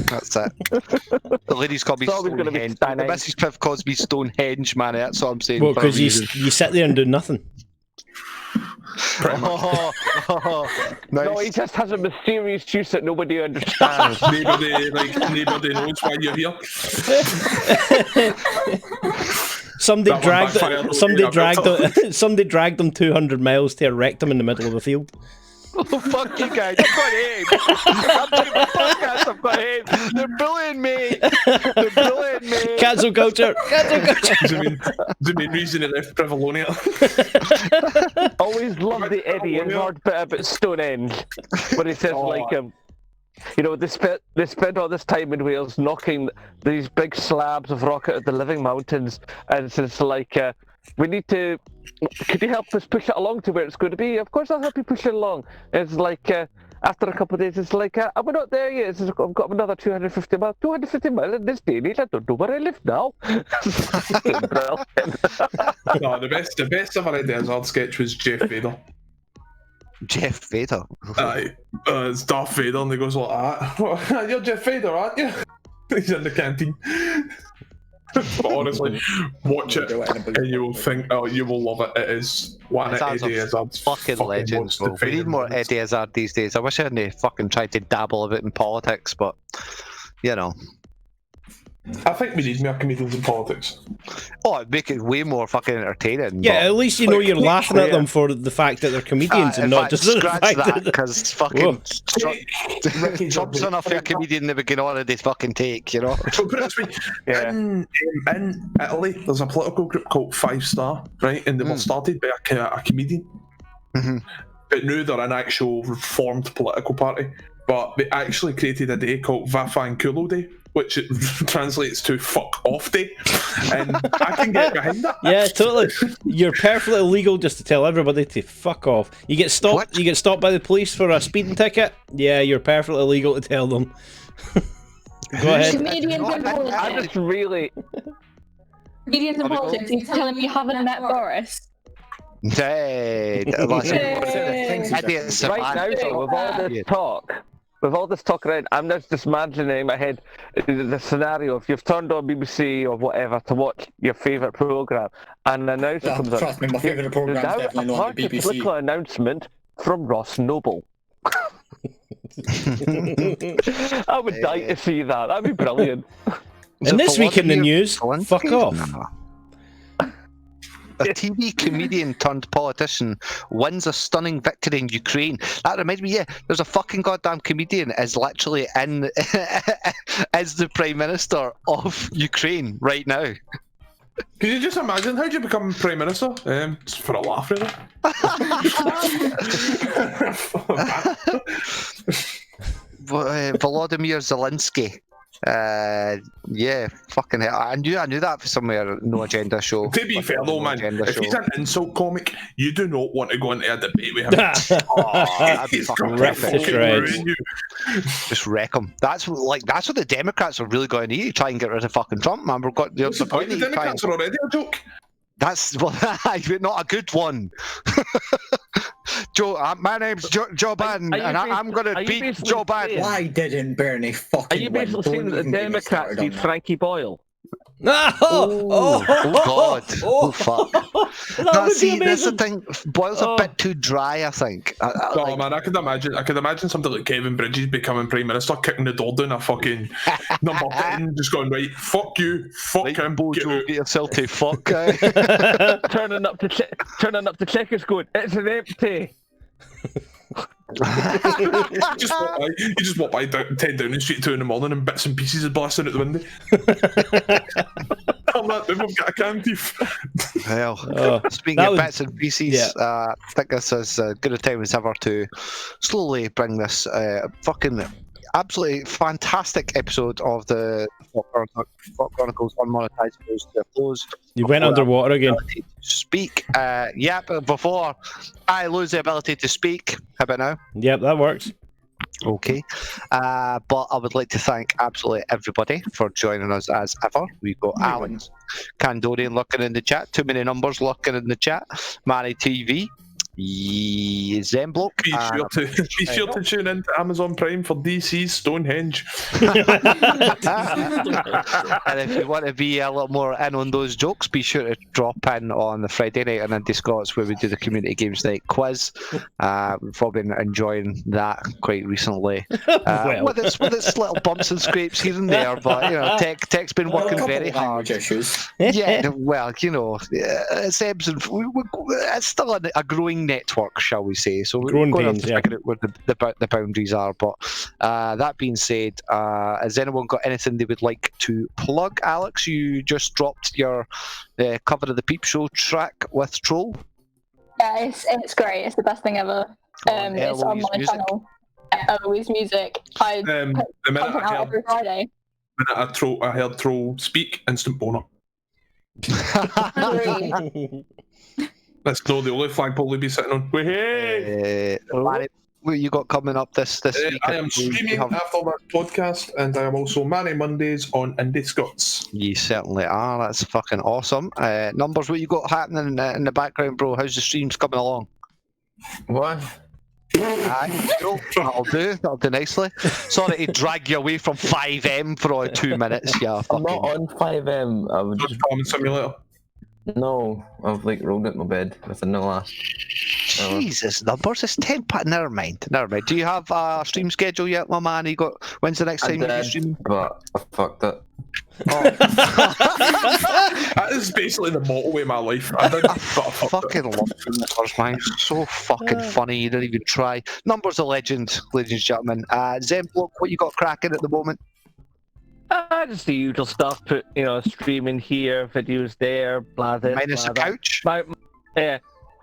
That's it. The ladies call me Stonehenge. The Mrs. Priv calls me Stonehenge, man. That's what I'm saying. Well, because you sit there and do nothing. Oh, nice. No, he just has a mysterious use that nobody understands. Nobody knows why you're here. Somebody That one backfired. somebody dragged them 200 miles to erect them in the middle of the field. Oh, fuck you guys, I've got aim. I'm doing a podcast, I've got aim. They're bullying me. They're bullying me. Cancel culture. Cancel culture. The main reason he left Prevalonia. Always love the Eddie Izzard bit about Stonehenge, where he says you know, they spent all this time in Wales knocking these big slabs of rock out of the living mountains, and it's just like, we need to. Could you help us push it along to where it's going to be? Of course, I'll help you push it along. It's like after a couple of days, it's like we're not there yet. I've got another 250 miles. 250 miles in this day and age. I don't know where I live now. No, the best I've ever read Izzard sketch was Jeff Vader. Jeff Vader. Aye, it's Darth Vader, and he goes like that. You're Jeff Vader, aren't you? He's in the canteen. But honestly, watch it and you will think, oh, you will love it. It is one of Eddie Izzard's fucking legends, bro. We need more Eddie Izzard these days. I wish I hadn't fucking tried to dabble a bit in politics, but you know. I think we need more comedians in politics. Oh, it'd make it way more fucking entertaining. Yeah, at least you know you're laughing at them for the fact that they're comedians and not just the fact that because fucking Trump's enough for a comedian that we can already fucking take, you know. So put it this way, in Italy, there's a political group called 5 Star, right? And they were started by a comedian. Mm-hmm. But now they're an actual reformed political party. But they actually created a day called Vaffanculo Day, which it translates to fuck off day, and I can get behind that. Yeah, totally. You're perfectly illegal just to tell everybody to fuck off. You get stopped. What? You get stopped by the police for a speeding ticket. Yeah, you're perfectly illegal to tell them. Go ahead. Comedians in politics. I just really. Comedians in politics. He's telling me you haven't met Boris. Hey, right now, though, with all this talk around, I'm just imagining in my head the scenario if you've turned on BBC or whatever to watch your favourite programme, and an announcer comes trust me, my favourite programme is definitely not on the BBC. Political announcement from Ross Noble. I would die to see that. That'd be brilliant. And this week in the news, fuck off. A TV comedian turned politician wins a stunning victory in Ukraine. That reminds me, there's a fucking goddamn comedian is literally in as the Prime Minister of Ukraine right now. Can you just imagine how do you become Prime Minister? Just for a laugh, really. Volodymyr Zelensky. Fucking hell. I knew that for somewhere. No Agenda show. To be fair though, man, if he's an insult comic, you do not want to go into a debate with him. That'd be fucking ruin you. Just wreck him. That's what the Democrats are really going to need to try and get rid of fucking Trump, man. We've got the point. The Democrats are already a joke. That's not a good one. Joe, my name's Joe Biden, and I'm going to beat Joe Biden. Why didn't Bernie fucking Are you basically saying that the Democrats need Frankie Boyle? Oh God! Oh fuck! That's the thing. Boyle's a bit too dry, I think. Man, I could imagine something like Kevin Bridges becoming Prime Minister, kicking the door down a fucking number 10, just going right. Fuck you, fuck him. Bojo, get yourself to fuck. Turning up to checkers, going. It's an empty. You just walk by 10 Downing Street at 2 in the morning and bits and pieces are blasting out the window. I'm not, we've got a can thief. Well, speaking of bits and pieces, I think this is as good a time as ever to slowly bring this fucking absolutely fantastic episode of the FAWK Chronicles Unmonetisables to a close. You went underwater again. Speak. But before I lose the ability to speak, how about now? Yep, that works. Okay. But I would like to thank absolutely everybody for joining us as ever. We've got Alan Candorian looking in the chat. Too many numbers looking in the chat. Mary TV. Zemblock. Be sure to tune in to Amazon Prime for DC's Stonehenge. And if you want to be a little more in on those jokes, be sure to drop in on the Friday night on Indi Scots where we do the Community Games Night quiz. We've all been enjoying that quite recently. With its little bumps and scrapes here and there, but you know, Tech's been working very hard. Issues. Yeah, well, you know, it's ebbs and it's still a growing network, shall we say? So we're going to have to figure out where the boundaries are. But that being said, has anyone got anything they would like to plug? Alex, you just dropped your cover of the Peep Show track with Troll. Yeah, it's great. It's the best thing ever. It's on my channel. Eloise Music. I put content out every Friday. The minute I heard Troll speak, instant boner. That's not the only flagpole we'll be sitting on. Hey! What you got coming up this week? I am streaming after that podcast, and I am also Monday Mondays on Indi Scots. You certainly are. That's fucking awesome. Numbers, what you got happening in the background, bro? How's the streams coming along? What? That'll do nicely. Sorry to drag you away from 5M for only 2 minutes. Yeah, I'm not on 5M. I was just Farming Simulator. No, I've like rolled out my bed within the last. Jesus, numbers. It's 10. Never mind. Do you have a stream schedule yet, my man? When's the next time you stream? But I fucked it. Oh. That is basically the motto of my life. I fucking love numbers, man. So fucking funny. You didn't even try. Numbers a legend, ladies and gentlemen. Zemblock, what you got cracking at the moment? Just the usual stuff. Put streaming here, videos there, blah blah. Minus the couch.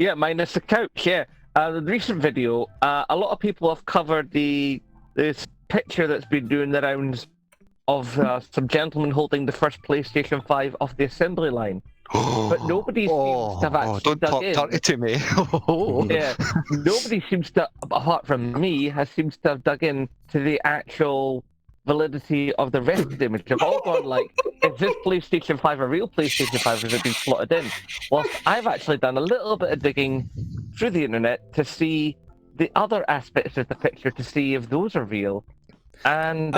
Yeah, minus the couch. Yeah. The recent video, a lot of people have covered this picture that's been doing the rounds of some gentlemen holding the first PlayStation 5 off the assembly line. But nobody seems to have actually dug in. Don't talk to me. Yeah, nobody seems to, apart from me, seems to have dug in to the actual validity of the rest of the image. They've all gone like, is this PlayStation 5 a real PlayStation 5 or has it been slotted in? Whilst I've actually done a little bit of digging through the internet to see the other aspects of the picture to see if those are real. And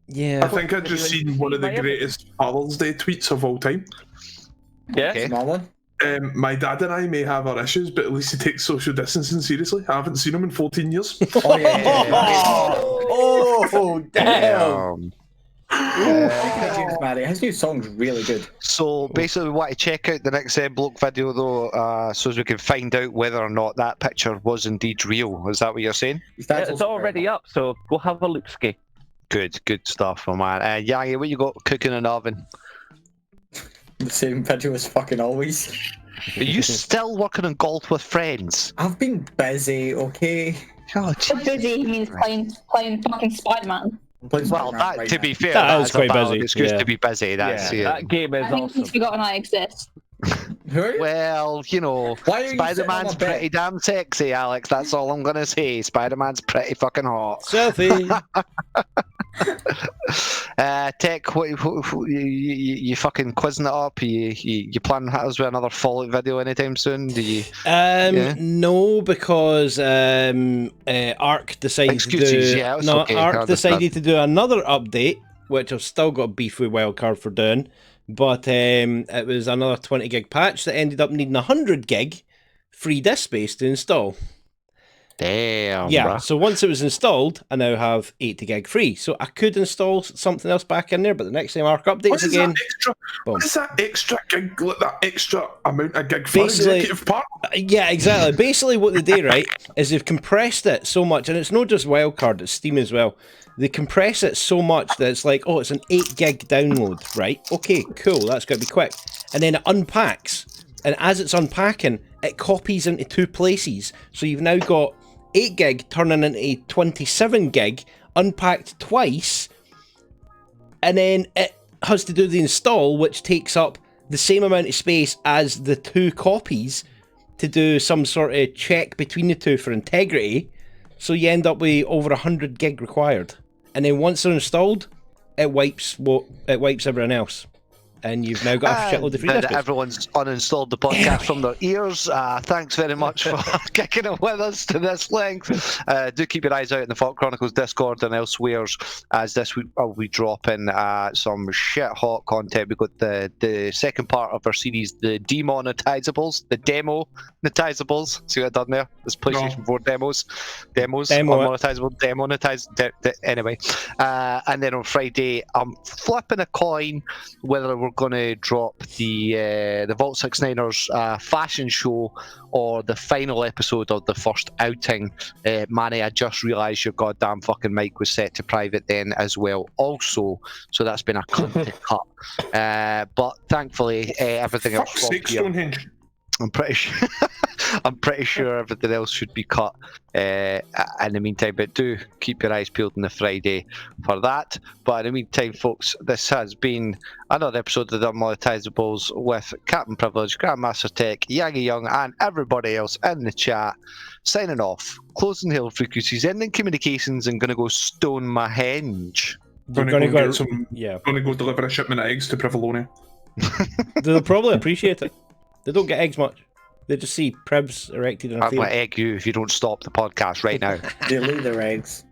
yeah, I think I've just seen one of the greatest Father's Day tweets of all time. Yeah. Okay. My dad and I may have our issues, but at least he takes social distancing seriously. I haven't seen him in 14 years. Oh, yeah. Oh, damn. James Maddy. His new song's really good. So basically, we want to check out the next Zemblock video, though, so as we can find out whether or not that picture was indeed real. Is that what you're saying? It's already up, so go have a look, Ski. Good stuff, my man. Yangy, what you got cooking in the oven? The same video as fucking always. Are you still working on Golf with Friends? I've been busy, okay? Oh, busy, he means playing fucking Spider-Man. Well, that, to be fair, that is quite busy. It's good to be busy. That game is I think he's forgotten I exist. Well, Spider-Man's pretty damn sexy, Alex. That's all I'm gonna say. Spider-Man's pretty fucking hot. Selfie. Tech, what you fucking quizzing it up? You planning to hit us with another Fallout video anytime soon? Do you? No, because Ark decided Ark decided to do another update, which I've still got beef with Wildcard for doing. But it was another 20 gig patch that ended up needing 100 gig free disk space to install. Damn. Yeah, bruh. so once it was installed, I now have 80 gig free. So I could install something else back in there, but the next time Ark updates again... What is that extra gig, like that extra amount of gig for executive part? Yeah, exactly. Basically what they do, right, is they've compressed it so much, and it's not just Wildcard, it's Steam as well. They compress it so much that it's like, oh, it's an 8 gig download, right? Okay, cool, that's got to be quick. And then it unpacks, and as it's unpacking, it copies into 2 places. So you've now got 8 gig turning into 27 gig, unpacked twice, and then it has to do the install, which takes up the same amount of space as the 2 copies to do some sort of check between the 2 for integrity. So you end up with over 100 gig required. And then once they're installed, it wipes everything else. And you've now got a shitload of free discs. Everyone's uninstalled the podcast from their ears. Thanks very much for kicking it with us to this length. Do keep your eyes out in the FAWK Chronicles Discord and elsewhere, as this week I'll be dropping some shit hot content. We've got the second part of our series, the Demonetisables, the Demo-netisables. See what I've done there? This PlayStation 4 demos, unmonetizable, anyway. And then on Friday, I'm flipping a coin whether we're going to drop the Vault 69ers fashion show or the final episode of the first outing. Manny, I just realised your goddamn fucking mic was set to private then as well also, so that's been a cunt to cut. But thankfully everything else Stonehenge. I'm pretty sure everything else should be cut in the meantime, but do keep your eyes peeled on the Friday for that. But in the meantime, folks, this has been another episode of the Unmonetisables with Cpt Privilege, Grandmaster Tech, Yangy Young, and everybody else in the chat. Signing off, closing hail frequencies, ending communications, and gonna go stone my henge. Gonna go deliver a shipment of eggs to Privilonia. They'll probably appreciate it. They don't get eggs much. They just see Pribs erected in a I'm field. going to egg you if you don't stop the podcast right now. They lay their eggs.